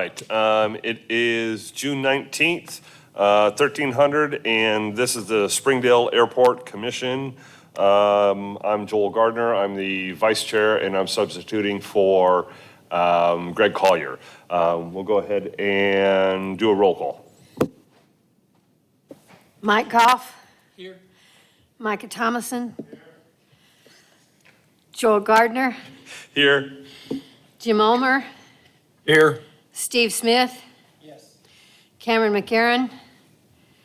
right, it is June 19th, 1300, and this is the Springdale Airport Commission. I'm Joel Gardner, I'm the vice chair, and I'm substituting for Greg Collier. We'll go ahead and do a roll call. Mike Goff. Here. Micah Thomason. Joel Gardner. Here. Jim Ulmer. Here. Steve Smith. Yes. Cameron McCarron.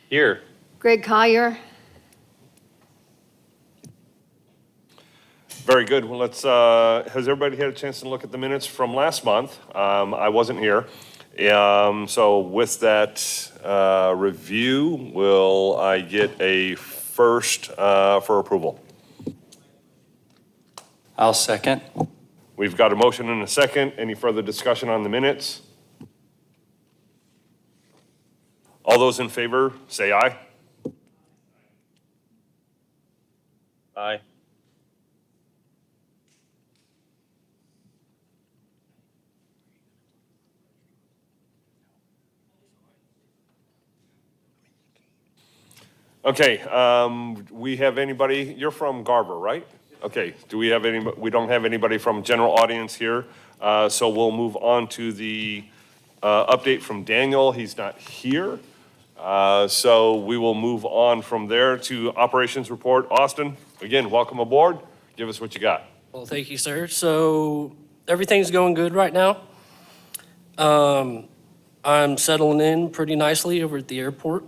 Here. Greg Collier. Very good. Well, has everybody had a chance to look at the minutes from last month? I wasn't here. So with that review, will I get a first for approval? I'll second. We've got a motion and a second. Any further discussion on the minutes? All those in favor, say aye. Aye. Okay, we have anybody, you're from Garver, right? Okay, do we have we don't have anybody from general audience here, so we'll move on to the update from Daniel. He's not here, so we will move on from there to operations report. Austin, again, welcome aboard. Give us what you got. Well, thank you, sir. So everything's going good right now. I'm settling in pretty nicely over at the airport.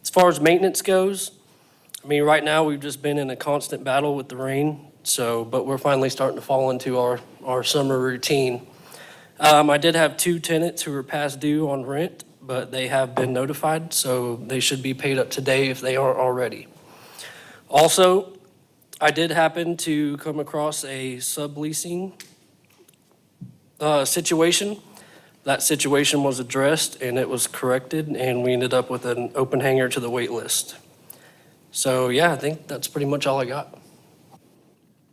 As far as maintenance goes, I mean, right now we've just been in a constant battle with the rain. But we're finally starting to fall into our summer routine. I did have 2 tenants who were past due on rent, but they have been notified, so they should be paid up today if they aren't already. Also, I did happen to come across a subleasing situation. That situation was addressed and it was corrected, and we ended up with an open hanger to the wait list. So yeah, I think that's pretty much all I got.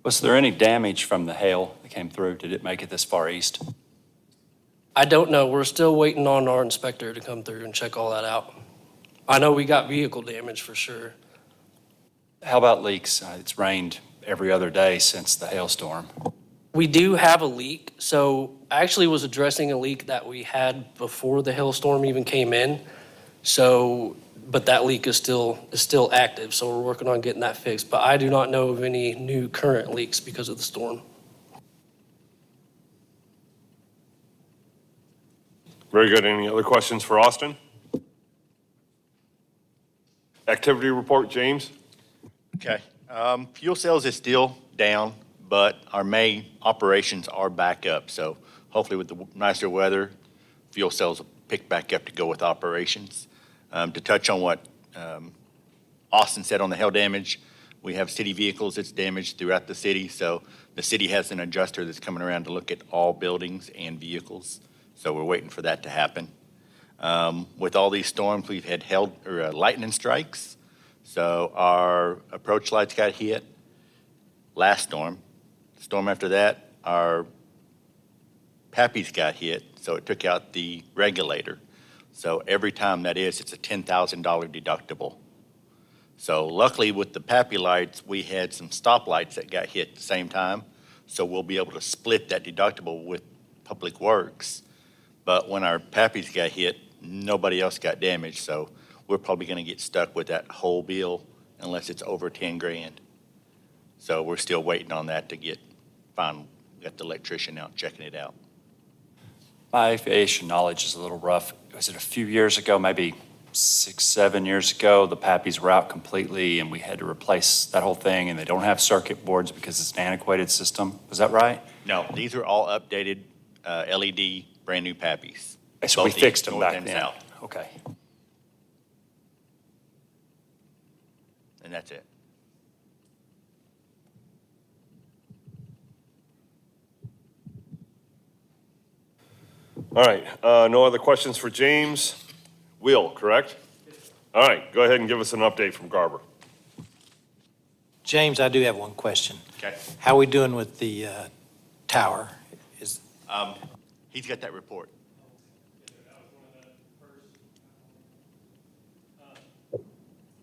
Was there any damage from the hail that came through? Did it make it this far east? I don't know. We're still waiting on our inspector to come through and check all that out. I know we got vehicle damage for sure. How about leaks? It's rained every other day since the hailstorm. We do have a leak. So I actually was addressing a leak that we had before the hailstorm even came in. But that leak is still active, so we're working on getting that fixed. But I do not know of any new current leaks because of the storm. Very good. Any other questions for Austin? Activity report, James? Okay. Fuel sales is still down, but our May operations are back up. So hopefully with the nicer weather, fuel sales will pick back up to go with operations. To touch on what Austin said on the hail damage, we have city vehicles that's damaged throughout the city. So the city has an adjuster that's coming around to look at all buildings and vehicles. So we're waiting for that to happen. With all these storms, we've had lightning strikes. So our approach lights got hit last storm. The storm after that, our PAPIs got hit, so it took out the regulator. So every time that is, it's a $10,000 deductible. So luckily with the PAPI lights, we had some stoplights that got hit at the same time. So we'll be able to split that deductible with Public Works. But when our PAPIs got hit, nobody else got damaged. So we're probably gonna get stuck with that whole bill unless it's over 10 grand. So we're still waiting on that to get final. We got the electrician out checking it out. My aviation knowledge is a little rough. Was it a few years ago, maybe 6, 7 years ago, the PAPIs were out completely and we had to replace that whole thing, and they don't have circuit boards because it's an antiquated system. Was that right? No, these are all updated LED, brand new PAPIs. So we Both fixed them north back and then. south. Okay. And that's it. All right, no other questions for James? Will, correct? All right, go ahead and give us an update from Garver. James, I do have one question. Okay. How are we doing with the tower? Is, He's got that report.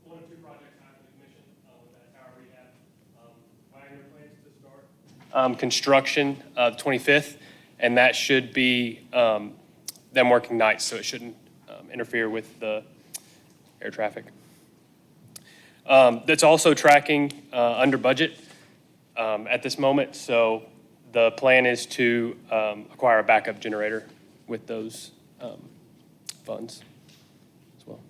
One of two projects after the commission with that tower rehab. Wagner plans to start construction the 25th, and that should be them working nights, so it shouldn't interfere with the air traffic. That's also tracking under budget at this moment, so the plan is to acquire a backup generator with those funds as well.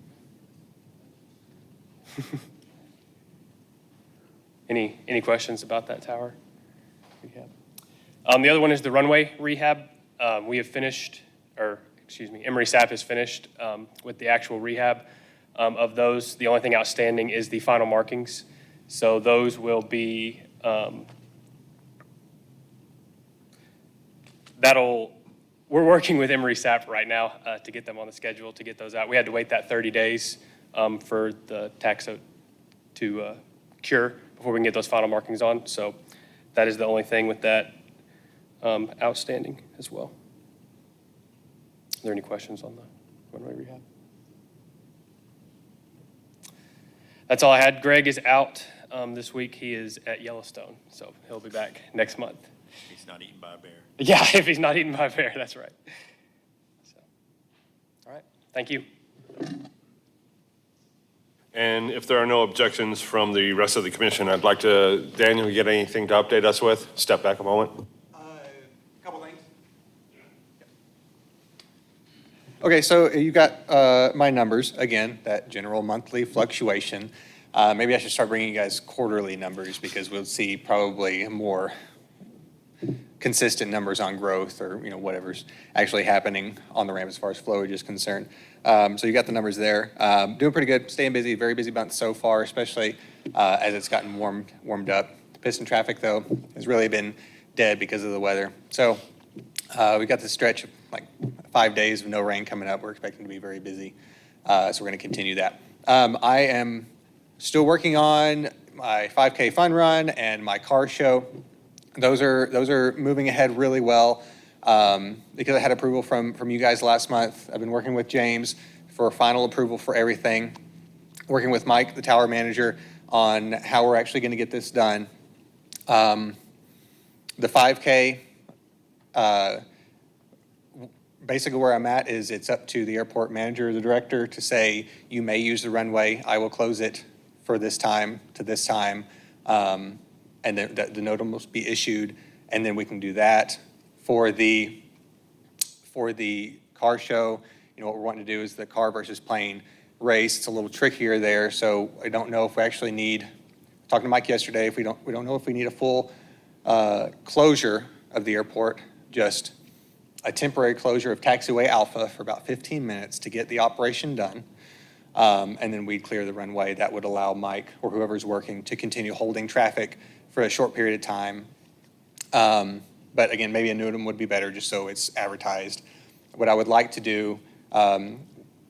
Any questions about that tower rehab? The other one is the runway rehab. We have finished, or excuse me, Emery Sap has finished with the actual rehab of those. The only thing outstanding is the final markings. So those will be, we're working with Emery Sap right now to get them on the schedule, to get those out. We had to wait that 30 days for the tax to cure before we can get those final markings on. So that is the only thing with that outstanding as well. Are there any questions on the runway rehab? That's all I had. Greg is out this week. He is at Yellowstone, so he'll be back next month. He's not eaten by a bear. Yeah, if he's not eaten by a bear, that's right. So, all right, thank you. And if there are no objections from the rest of the commission, I'd like to, Daniel, you get anything to update us with? Step back a moment. Couple things. Okay, so you got my numbers, again, that general monthly fluctuation. Maybe I should start bringing you guys quarterly numbers because we'll see probably more consistent numbers on growth or, whatever's actually happening on the ramp as far as flowage is concerned. So you got the numbers there. Doing pretty good, staying busy, very busy month so far, especially as it's gotten warmed up. Piston traffic, though, has really been dead because of the weather. So we got this stretch of like 5 days of no rain coming up. We're expecting to be very busy. So we're going to continue that. I am still working on my 5K fun run and my car show. Those are moving ahead really well because I had approval from you guys last month. I've been working with James for final approval for everything, working with Mike, the tower manager, on how we're actually going to get this done. The 5K, basically where I'm at is it's up to the airport manager or the director to say, you may use the runway. I will close it for this time to this time. And then the note must be issued, and then we can do that. For the car show, what we're wanting to do is the car versus plane race. It's a little trickier there, so I don't know if we actually need, talking to Mike yesterday, if we don't know if we need a full closure of the airport, just a temporary closure of taxiway Alpha for about 15 minutes to get the operation done. And then we'd clear the runway. That would allow Mike or whoever's working to continue holding traffic for a short period of time. But again, maybe a NUDM would be better just so it's advertised. What I would like to do,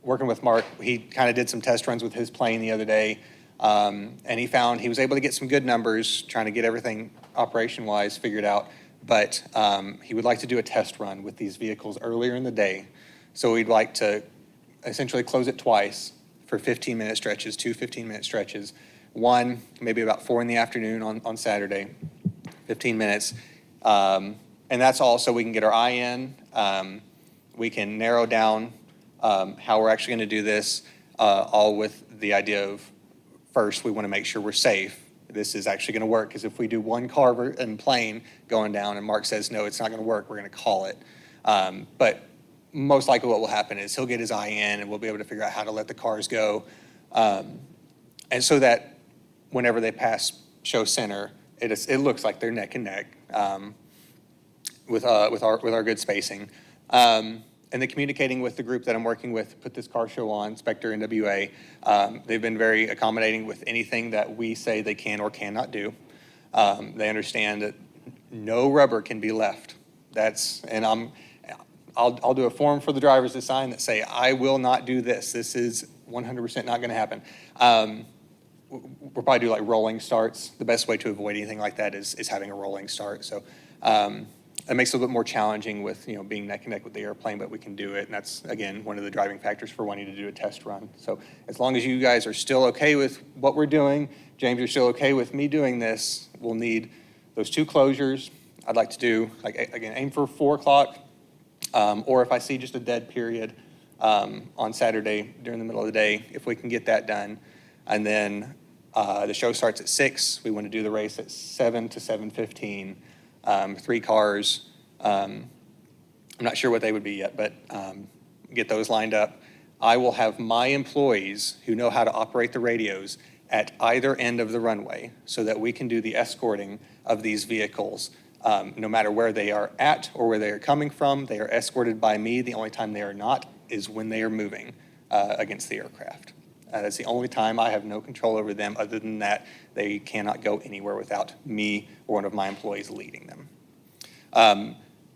working with Mark, he kind of did some test runs with his plane the other day. And he found he was able to get some good numbers, trying to get everything operation-wise figured out. But he would like to do a test run with these vehicles earlier in the day. So we'd like to essentially close it twice for 15-minute stretches, 2 15-minute stretches. One, maybe about 4 in the afternoon on Saturday, 15 minutes. And that's all so we can get our eye in. We can narrow down how we're actually going to do this, all with the idea of, first, we want to make sure we're safe. This is actually going to work, because if we do one car and plane going down and Mark says, no, it's not going to work, we're going to call it. But most likely what will happen is he'll get his eye in and we'll be able to figure out how to let the cars go. And so that whenever they pass show center, it looks like they're neck and neck with our good spacing. And then communicating with the group that I'm working with to put this car show on, Spectre NWA. They've been very accommodating with anything that we say they can or cannot do. They understand that no rubber can be left. I'll do a form for the drivers to sign that say, I will not do this. This is 100% not going to happen. We'll probably do like rolling starts. The best way to avoid anything like that is having a rolling start. So It makes it a little bit more challenging with, being neck and neck with the airplane, but we can do it. And that's, again, one of the driving factors for wanting to do a test run. So as long as you guys are still okay with what we're doing, James, you're still okay with me doing this, we'll need those 2 closures. I'd like to do, again, aim for 4 o'clock. Or if I see just a dead period on Saturday during the middle of the day, if we can get that done. And then the show starts at 6. We want to do the race at 7 to 7:15. 3 cars. I'm not sure what they would be yet, but get those lined up. I will have my employees who know how to operate the radios at either end of the runway so that we can do the escorting of these vehicles. No matter where they are at or where they are coming from, they are escorted by me. The only time they are not is when they are moving against the aircraft. That's the only time I have no control over them. Other than that, they cannot go anywhere without me or one of my employees leading them.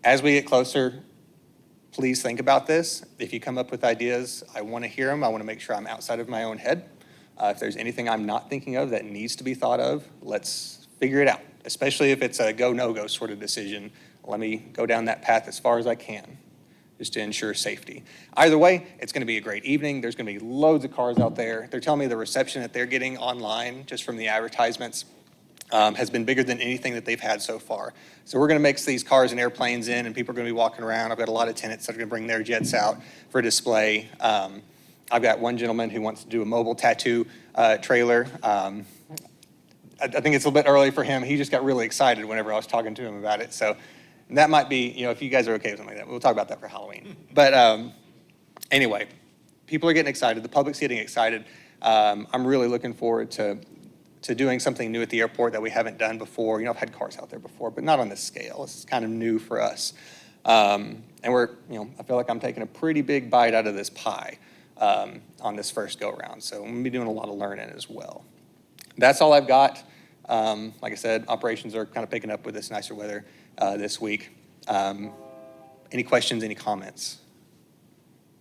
As we get closer, please think about this. If you come up with ideas, I want to hear them. I want to make sure I'm outside of my own head. If there's anything I'm not thinking of that needs to be thought of, let's figure it out, especially if it's a go, no-go sort of decision. Let me go down that path as far as I can, just to ensure safety. Either way, it's going to be a great evening. There's going to be loads of cars out there. They're telling me the reception that they're getting online, just from the advertisements, has been bigger than anything that they've had so far. So we're going to mix these cars and airplanes in, and people are going to be walking around. I've got a lot of tenants that are going to bring their jets out for display. I've got one gentleman who wants to do a mobile tattoo trailer. I think it's a little bit early for him. He just got really excited whenever I was talking to him about it. So that might be, if you guys are okay with something like that, we'll talk about that for Halloween. But anyway, people are getting excited. The public's getting excited. I'm really looking forward to doing something new at the airport that we haven't done before. I've had cars out there before, but not on this scale. This is kind of new for us. And I feel like I'm taking a pretty big bite out of this pie on this first go-around. So I'm going to be doing a lot of learning as well. That's all I've got. Like I said, operations are kind of picking up with this nicer weather this week. Any questions, any comments?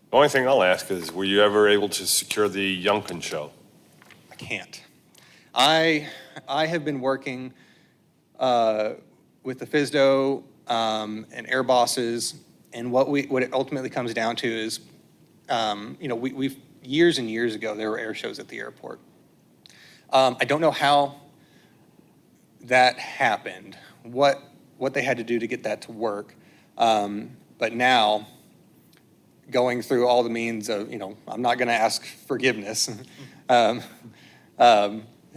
The only thing I'll ask is, were you ever able to secure the Yunkin show? I can't. I have been working with the FSDO and air bosses, and what it ultimately comes down to is, we've years and years ago, there were air shows at the airport. I don't know how that happened, what they had to do to get that to work. But now, going through all the means of, I'm not going to ask forgiveness.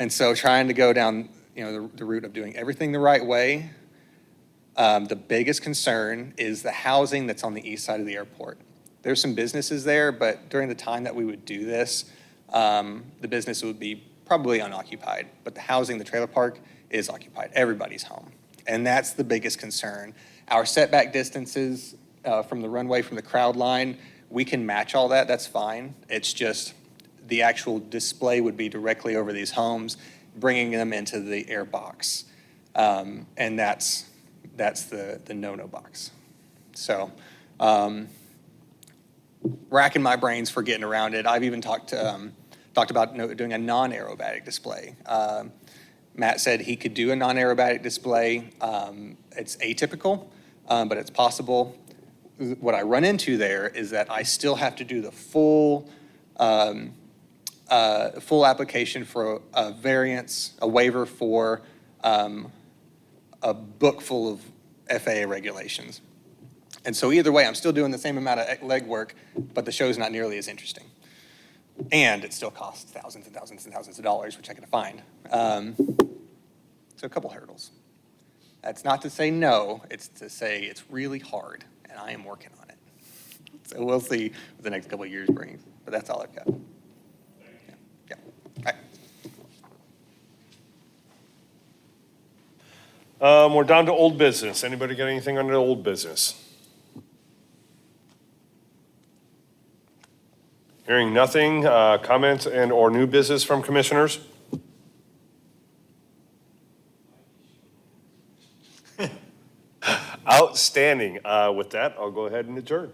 And so trying to go down, the route of doing everything the right way. The biggest concern is the housing that's on the east side of the airport. There's some businesses there, but during the time that we would do this, the business would be probably unoccupied, but the housing, the trailer park is occupied. Everybody's home. And that's the biggest concern. Our setback distances from the runway, from the crowd line, we can match all that. That's fine. It's just the actual display would be directly over these homes, bringing them into the air box. And that's the no-no box. So racking my brains for getting around it. I've even talked about doing a non-aerobatic display. Matt said he could do a non-aerobatic display. It's atypical, but it's possible. What I run into there is that I still have to do the full application for a variance, a waiver for a book full of FAA regulations. And so either way, I'm still doing the same amount of legwork, but the show's not nearly as interesting. And it still costs thousands and thousands and thousands of dollars, which I can find. So a couple hurdles. That's not to say no, it's to say it's really hard, and I am working on it. So we'll see what the next couple of years brings, but that's all I've got. Yeah. All right. We're down to old business. Anybody got anything under old business? Hearing nothing, comments and or new business from commissioners? Outstanding. With that, I'll go ahead and adjourn.